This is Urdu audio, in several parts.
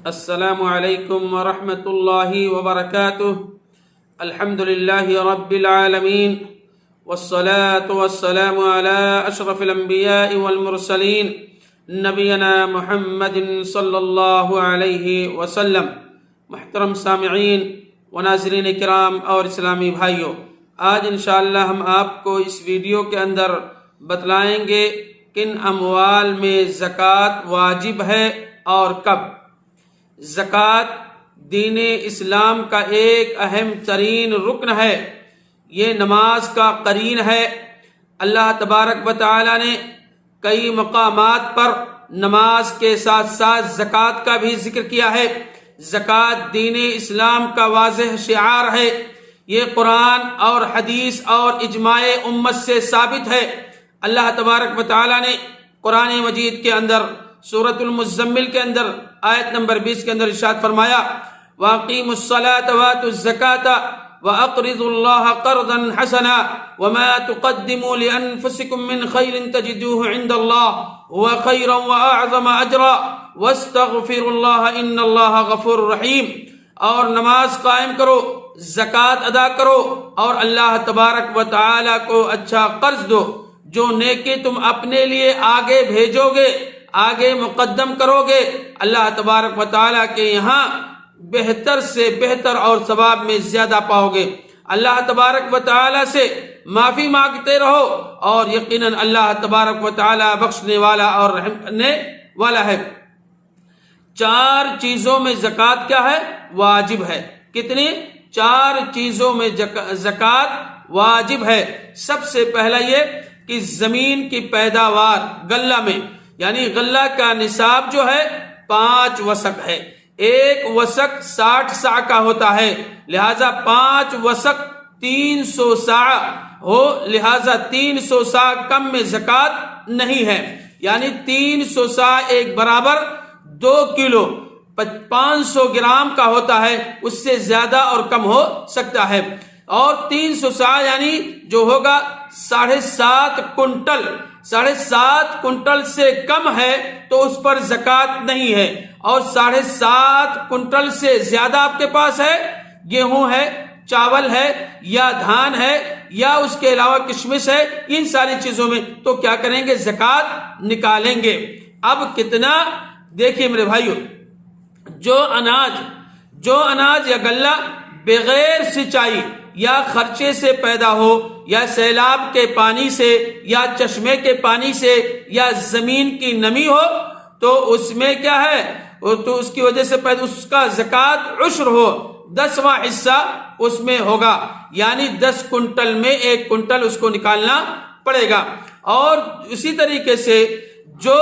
السلام علیکم ورحمۃ اللہ وبرکاتہ۔ الحمد للہ رب العالمین والصلاة والسلام علی اشرف الانبیاء والمرسلین نبینا محمد صلی اللہ علیہ وسلم۔ محترم سامعین و ناظرین کرام اور اسلامی بھائیوں، آج انشاءاللہ ہم آپ کو اس ویڈیو کے اندر بتلائیں گے کن اموال میں زکوٰۃ واجب ہے اور کب۔ زکوٰۃ دین اسلام کا ایک اہم ترین رکن ہے، یہ نماز کا قرین ہے۔ اللہ تبارک و تعالی نے کئی مقامات پر نماز کے ساتھ ساتھ زکوٰۃ کا بھی ذکر کیا ہے۔ زکوٰۃ دین اسلام کا واضح شعار ہے، یہ قرآن اور حدیث اور اجماع امت سے ثابت ہے۔ اللہ تبارک و تعالی نے قرآن مجید کے اندر سورۃ المزمل کے اندر آیت نمبر 20 کے اندر ارشاد فرمایا، وَأَقِيمُوا الصَّلَاةَ وَآتُوا الزَّكَاةَ وَأَقْرِضُوا اللَّهَ قَرْضًا حَسَنًا وَمَا تُقَدِّمُوا لِأَنفُسِكُم مِّنْ خَيْرٍ تَجِدُوهُ عِندَ اللَّهِ هُوَ خَيْرًا وَأَعْظَمَ أَجْرًا وَاسْتَغْفِرُوا اللَّهَ إِنَّ اللَّهَ غَفُورٌ رَّحِيمٌ۔ اور نماز قائم کرو، زکوٰۃ ادا کرو اور اللہ تبارک و تعالی کو اچھا قرض دو۔ جو نیکی تم اپنے لیے آگے بھیجو گے، آگے مقدم کرو گے، اللہ تبارک و تعالیٰ کے یہاں بہتر سے بہتر اور ثواب میں زیادہ پاؤ گے۔ اللہ تبارک و تعالیٰ سے معافی مانگتے رہو اور یقیناً اللہ تبارک و تعالیٰ بخشنے والا اور رحم کرنے والا ہے۔ 4 چیزوں میں زکوٰۃ کیا ہے؟ واجب ہے۔ کتنی؟ 4 چیزوں میں زکوٰۃ واجب ہے۔ سب سے پہلا یہ کہ زمین کی پیداوار غلہ میں، یعنی غلہ کا نصاب جو ہے 5 وسق ہے۔ 1 وسق 60 سا کا ہوتا ہے، لہذا 5 وسق 300 سا ہو، لہذا 300 سا کم میں زکوٰۃ نہیں ہے۔ یعنی 300 سا ایک برابر 2 کلو 500 گرام کا ہوتا ہے، اس سے زیادہ اور کم ہو سکتا ہے۔ اور 300 سا یعنی جو ہوگا 7.5 کنٹل، 7.5 کنٹل سے کم ہے تو اس پر زکوٰۃ نہیں ہے۔ اور 7.5 کنٹل سے زیادہ آپ کے پاس ہے، گیہوں ہے، چاول ہے یا دھان ہے یا اس کے علاوہ کشمش ہے، ان ساری چیزوں میں تو کیا کریں گے؟ زکوٰۃ نکالیں گے۔ اب کتنا؟ دیکھیے میرے بھائیو، جو اناج یا غلہ بغیر سچائی یا خرچے سے پیدا ہو، یا سیلاب کے پانی سے یا چشمے کے پانی سے یا زمین کی نمی ہو، تو اس میں کیا ہے؟ تو اس کی وجہ سے پیدا اس کا زکوٰۃ عشر ہو، 10واں حصہ اس میں ہوگا، یعنی 10 کنٹل میں 1 کنٹل اس کو نکالنا پڑے گا۔ اور اسی طریقے سے جو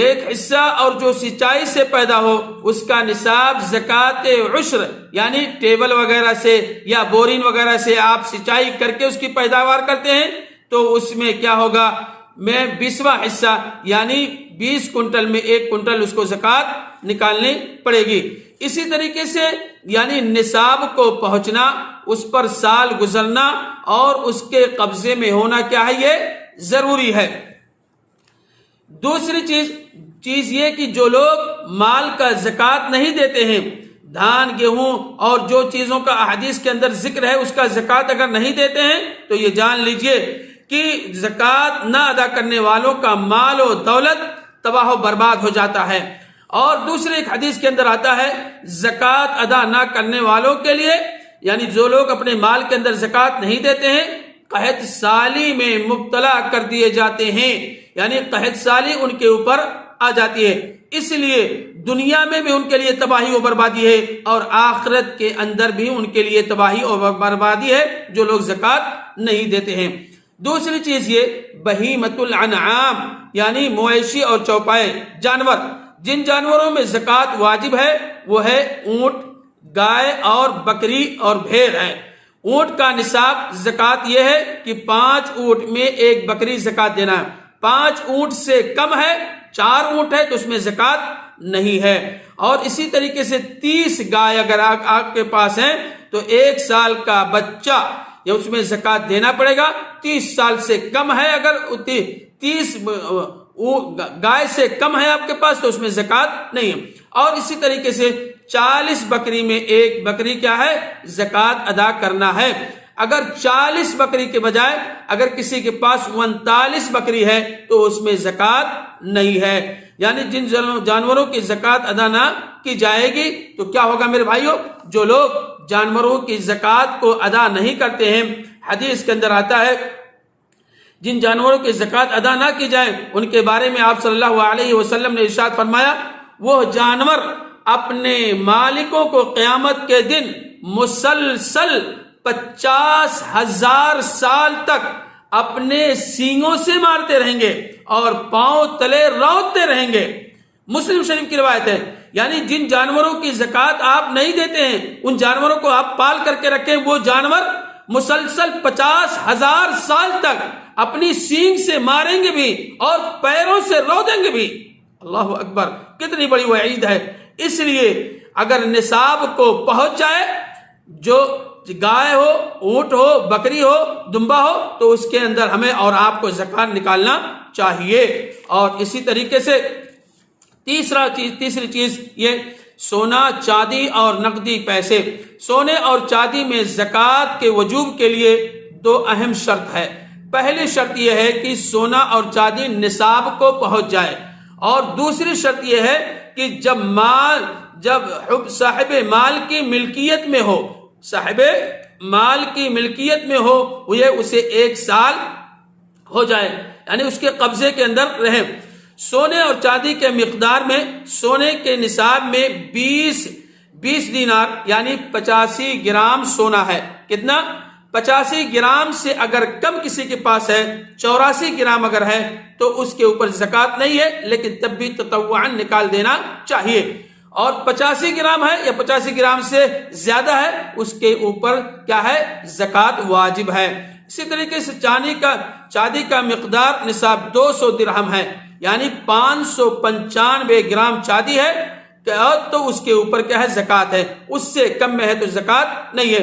1 حصہ اور جو سچائی سے پیدا ہو، اس کا نصاب زکوٰۃ عشر، یعنی ٹیبل وغیرہ سے یا بورین وغیرہ سے آپ سچائی کر کے اس کی پیداوار کرتے ہیں تو اس میں کیا ہوگا؟ میں 20واں حصہ یعنی 20 کنٹل میں 1 کنٹل اس کو زکوٰۃ نکالنی پڑے گی۔ اسی طریقے سے یعنی نصاب کو پہنچنا، اس پر سال گزرنا اور اس کے قبضے میں ہونا کیا ہے؟ یہ ضروری ہے۔ دوسری چیز یہ کہ جو لوگ مال کا زکوٰۃ نہیں دیتے ہیں، دھان، گیہوں اور جو چیزوں کا احادیث کے اندر ذکر ہے اس کا زکوٰۃ اگر نہیں دیتے ہیں تو یہ جان لیجئے کہ زکوٰۃ نہ ادا کرنے والوں کا مال و دولت تباہ و برباد ہو جاتا ہے۔ اور دوسرے ایک حدیث کے اندر آتا ہے، زکوٰۃ ادا نہ کرنے والوں کے لیے، یعنی جو لوگ اپنے مال کے اندر زکوٰۃ نہیں دیتے ہیں، قحط سالی میں مبتلا کر دیے جاتے ہیں، یعنی قحط سالی ان کے اوپر آ جاتی ہے۔ اس لیے دنیا میں بھی ان کے لیے تباہی و بربادی ہے اور آخرت کے اندر بھی ان کے لیے تباہی اور بربادی ہے جو لوگ زکوٰۃ نہیں دیتے ہیں۔ دوسری چیز یہ بہیمۃ الانعام، یعنی مویشی اور چوپائے جانور، جن جانوروں میں زکوٰۃ واجب ہے وہ ہے اونٹ، گائے اور بکری اور بھیڑ ہے۔ اونٹ کا نصاب زکوٰۃ یہ ہے کہ 5 اونٹ میں 1 بکری زکوٰۃ دینا ہے۔ 5 اونٹ سے کم ہے، 4 اونٹ ہے تو اس میں زکوٰۃ نہیں ہے۔ اور اسی طریقے سے 30 گائے اگر آپ کے پاس ہیں تو 1 سال کا بچہ یا اس میں زکوٰۃ دینا پڑے گا۔ 30 سال سے کم ہے اگر 30 گائے سے کم ہے آپ کے پاس تو اس میں زکوٰۃ نہیں ہے۔ اور اسی طریقے سے 40 بکری میں ایک بکری کیا ہے؟ زکوٰۃ ادا کرنا ہے۔ اگر 40 بکری کے بجائے اگر کسی کے پاس 39 بکری ہے تو اس میں زکوٰۃ نہیں ہے، یعنی جن جانوروں کی زکوٰۃ ادا نہ کی جائے گی تو کیا ہوگا میرے بھائیوں؟ جو لوگ جانوروں کی زکوٰۃ کو ادا نہیں کرتے ہیں، حدیث کے اندر آتا ہے جن جانوروں کی زکوٰۃ ادا نہ کی جائے ان کے بارے میں آپ صلی اللہ علیہ وسلم نے ارشاد فرمایا، وہ جانور اپنے مالکوں کو قیامت کے دن مسلسل 50,000 سال تک اپنے سینگوں سے مارتے رہیں گے اور پاؤں تلے روتے رہیں گے۔ مسلم شریف کی روایت ہے، یعنی جن جانوروں کی زکوٰۃ آپ نہیں دیتے ہیں، ان جانوروں کو آپ پال کر کے رکھیں، وہ جانور مسلسل 50,000 سال تک اپنی سینگ سے ماریں گے بھی اور پیروں سے رو دیں گے بھی۔ اللہ اکبر، کتنی بڑی وعید ہے۔ اس لیے اگر نصاب کو پہنچ جائے، جو گائے ہو، اونٹ ہو، بکری ہو، دمبا ہو، تو اس کے اندر ہمیں اور آپ کو زکوٰۃ نکالنا چاہیے۔ اور اسی طریقے سے تیسری چیز یہ سونا، چاندی اور نقدی پیسے۔ سونے اور چاندی میں زکوٰۃ کے وجوب کے لیے 2 اہم شرط ہے۔ پہلی شرط یہ ہے کہ سونا اور چاندی نصاب کو پہنچ جائے، اور دوسری شرط یہ ہے کہ جب صاحب مال کی ملکیت میں ہو، صاحب مال کی ملکیت میں ہو، یہ اسے 1 سال ہو جائے، یعنی اس کے قبضے کے اندر رہے۔ سونے اور چاندی کے مقدار میں سونے کے نصاب میں 20 دینار یعنی 85 گرام سونا ہے۔ کتنا؟ 85 گرام سے اگر کم کسی کے پاس ہے، 84 گرام اگر ہے تو اس کے اوپر زکوٰۃ نہیں ہے، لیکن تب بھی تطوعاً نکال دینا چاہیے۔ اور 85 گرام ہے یا 85 گرام سے زیادہ ہے، اس کے اوپر کیا ہے؟ زکوٰۃ واجب ہے۔ اسی طریقے سے چاندی کا مقدار نصاب 200 درہم ہے، یعنی 595 گرام چاندی ہے تو اس کے اوپر کیا ہے؟ زکوٰۃ ہے۔ اس سے کم میں ہے تو زکوٰۃ نہیں ہے۔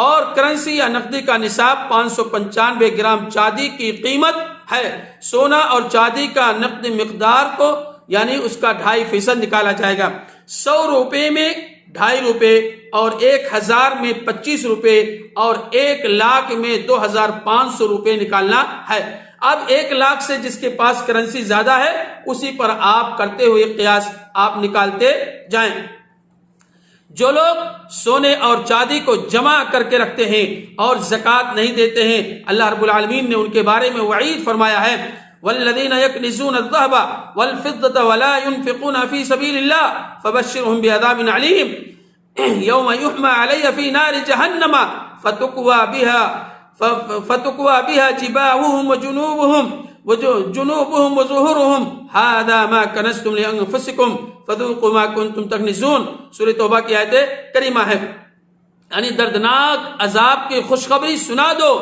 اور کرنسی یا نقدی کا نصاب 595 گرام چاندی کی قیمت ہے۔ سونا اور چاندی کا نقد مقدار کو یعنی اس کا 2.5% نکالا جائے گا۔ 100 روپے میں 2.5 روپے، اور 1000 میں 25 روپے، اور 1 لاکھ میں 2500 روپے نکالنا ہے۔ اب 1 لاکھ سے جس کے پاس کرنسی زیادہ ہے اسی پر آپ کرتے ہوئے قیاس آپ نکالتے جائیں۔ جو لوگ سونے اور چاندی کو جمع کر کے رکھتے ہیں اور زکوٰۃ نہیں دیتے ہیں، اللہ رب العالمین نے ان کے بارے میں وعید فرمایا ہے، والذین یکنزون الذهب والفضة ولا ينفقون في سبيل الله فبشرهم بعذاب علیم یوم یحمى علی فی نار جہنم فتقوى بها جباههم وجنوبهم وظهورهم هذا ما كنزتم لانفسكم فذوقوا ما كنتم تكنزون۔ سورہ توبہ کی آیت کریمہ ہے، یعنی دردناک عذاب کی خوشخبری سنا دو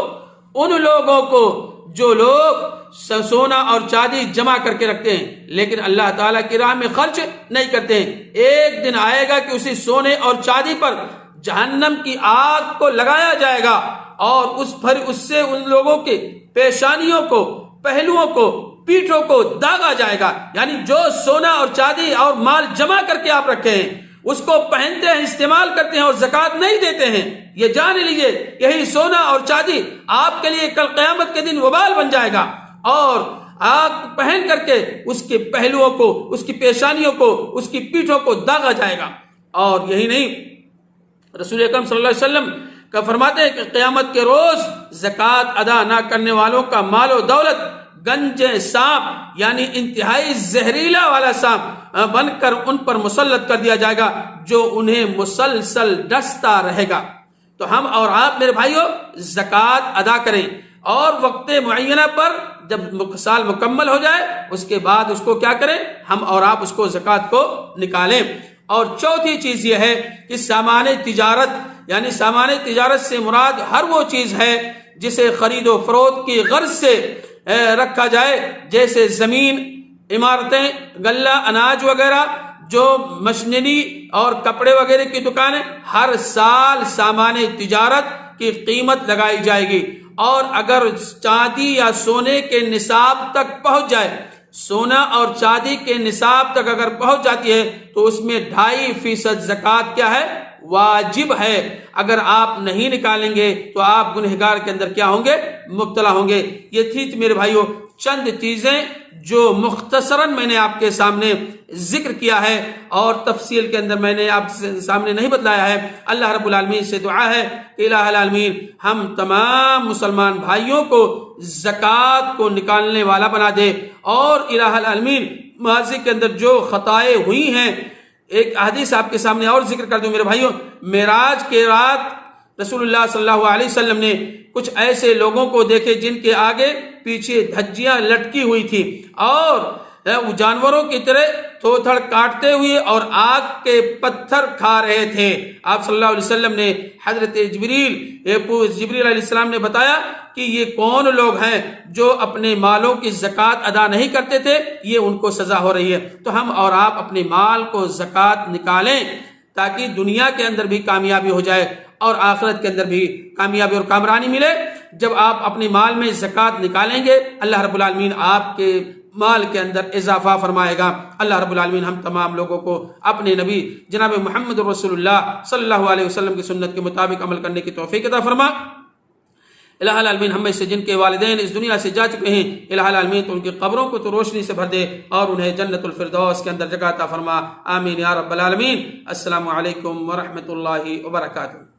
ان لوگوں کو جو لوگ سونا اور چاندی جمع کر کے رکھتے ہیں لیکن اللہ تعالیٰ کی راہ میں خرچ نہیں کرتے ہیں۔ ایک دن آئے گا کہ اسی سونے اور چاندی پر جہنم کی آگ کو لگایا جائے گا، اور اس سے ان لوگوں کے پیشانیوں کو، پہلوؤں کو، پیٹھوں کو داغا جائے گا۔ یعنی جو سونا اور چاندی اور مال جمع کر کے آپ رکھے ہیں اس کو پہنتے ہیں، استعمال کرتے ہیں اور زکوٰۃ نہیں دیتے ہیں، یہ جان لیجئے یہی سونا اور چاندی آپ کے لیے کل قیامت کے دن وبال بن جائے گا، اور آگ پہن کر کے اس کے پہلوؤں کو، اس کی پیشانیوں کو، اس کی پیٹھوں کو داغا جائے گا۔ اور یہی نہیں، رسول اکرم صلی اللہ علیہ وسلم کا فرماتے ہیں کہ قیامت کے روز زکوٰۃ ادا نہ کرنے والوں کا مال و دولت گنج سانپ یعنی انتہائی زہریلا والا سانپ بن کر ان پر مسلط کر دیا جائے گا، جو انہیں مسلسل ڈستا رہے گا۔ تو ہم اور آپ میرے بھائیوں زکوٰۃ ادا کریں، اور وقت معینہ پر جب سال مکمل ہو جائے اس کے بعد اس کو کیا کریں؟ ہم اور آپ اس کو زکوٰۃ کو نکالیں۔ اور چوتھی چیز یہ ہے کہ سامان تجارت، یعنی سامان تجارت سے مراد ہر وہ چیز ہے جسے خرید و فروخت کی غرض سے رکھا جائے، جیسے زمین، عمارتیں، غلہ، اناج وغیرہ، جو مشینری اور کپڑے وغیرہ کی دکانیں، ہر سال سامان تجارت کی قیمت لگائی جائے گی، اور اگر چاندی یا سونے کے نصاب تک پہنچ جائے سونا اور چاندی کے نصاب تک اگر پہنچ جاتی ہے تو اس میں 2.5% زکوٰۃ کیا ہے؟ واجب ہے۔ اگر آپ نہیں نکالیں گے تو آپ گنہگار کے اندر کیا ہوں گے؟ مبتلا ہوں گے۔ یہ تھی میرے بھائیوں چند چیزیں جو مختصراً میں نے آپ کے سامنے ذکر کیا ہے اور تفصیل کے اندر میں نے آپ کے سامنے نہیں بتلایا ہے۔ اللہ رب العالمین سے دعا ہے کہ الہ العالمین ہم تمام مسلمان بھائیوں کو زکوٰۃ کو نکالنے والا بنا دے، اور الہ العالمین ماضی کے اندر جو خطائیں ہوئی ہیں، ایک حدیث آپ کے سامنے اور ذکر کر دوں میرے بھائیوں۔ معراج کے رات رسول اللہ صلی اللہ علیہ وسلم نے کچھ ایسے لوگوں کو دیکھے جن کے آگے پیچھے دھجیاں لٹکی ہوئی تھی اور وہ جانوروں کی طرح تھوتھڑ کاٹتے ہوئے اور آگ کے پتھر کھا رہے تھے۔ آپ صلی اللہ علیہ وسلم نے حضرت جبریل علیہ السلام نے بتایا کہ یہ کون لوگ ہیں جو اپنے مالوں کی زکوٰۃ ادا نہیں کرتے تھے، یہ ان کو سزا ہو رہی ہے۔ تو ہم اور آپ اپنے مال کو زکوٰۃ نکالیں تاکہ دنیا کے اندر بھی کامیابی ہو جائے اور آخرت کے اندر بھی کامیابی اور کامرانی ملے۔ جب آپ اپنے مال میں زکوٰۃ نکالیں گے اللہ رب العالمین آپ کے مال کے اندر اضافہ فرمائے گا۔ اللہ رب العالمین ہم تمام لوگوں کو اپنے نبی جناب محمد رسول اللہ صلی اللہ علیہ وسلم کی سنت کے مطابق عمل کرنے کی توفیق عطا فرما۔ الہ العالمین ہم میں سے جن کے والدین اس دنیا سے جا چکے ہیں، الہ العالمین تو ان کی قبروں کو تو روشنی سے بھر دے اور انہیں جنت الفردوس کے اندر جگہ عطا فرما۔ آمین یا رب العالمین۔ السلام علیکم ورحمۃ اللہ وبرکاتہ۔